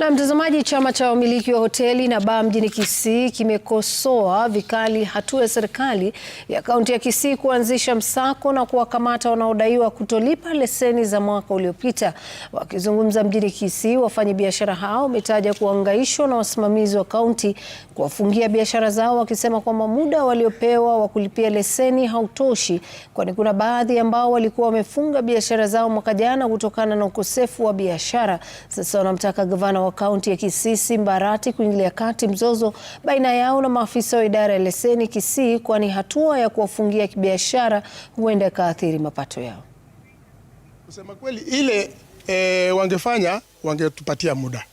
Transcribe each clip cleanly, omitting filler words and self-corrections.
Na mtazamaji, chama cha wamiliki wa hoteli na baa mjini Kisii kimekosoa vikali hatua ya serikali ya kaunti ya Kisii kuanzisha msako na kuwakamata wanaodaiwa kutolipa leseni za mwaka uliopita. Wakizungumza mjini Kisii, wafanyabiashara hao wametaja kuhangaishwa na wasimamizi wa kaunti kuwafungia biashara zao, wakisema kwamba muda waliopewa wa kulipia leseni hautoshi, kwani kuna baadhi ambao walikuwa wamefunga biashara zao mwaka jana kutokana na ukosefu wa biashara. Sasa wanamtaka gavana wa kaunti ya Kisii Simba Arati kuingilia kati mzozo baina yao na maafisa wa idara ya leseni Kisii, kwani hatua ya kuwafungia kibiashara huenda ikaathiri mapato yao. Kusema kweli, ile wangefanya wangetupatia muda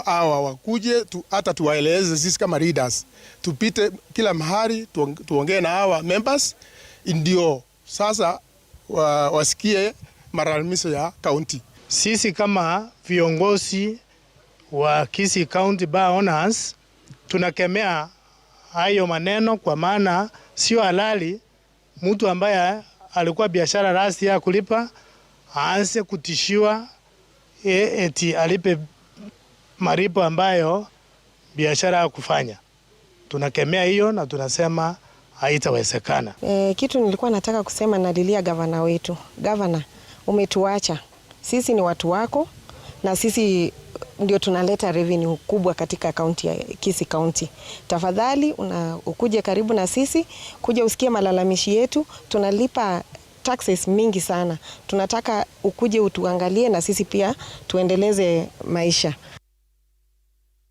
hawa wakuje hata tuwaeleze sisi kama leaders, tupite kila mahali tuongee na hawa members, ndio sasa wasikie malalamishi ya kaunti. Sisi kama viongozi wa Kisii County Bar Owners tunakemea hayo maneno, kwa maana sio halali mtu ambaye alikuwa biashara last year kulipa aanze kutishiwa eti alipe maripo ambayo biashara ya kufanya. Tunakemea hiyo na tunasema haitawezekana. Kitu nilikuwa nataka kusema, nalilia gavana wetu. Gavana, umetuacha. Sisi ni watu wako na sisi ndio tunaleta revenue kubwa katika kaunti ya Kisii County. Tafadhali ukuje karibu na sisi, kuja usikie malalamishi yetu. Tunalipa taxes mingi sana. Tunataka ukuje utuangalie na sisi pia tuendeleze maisha.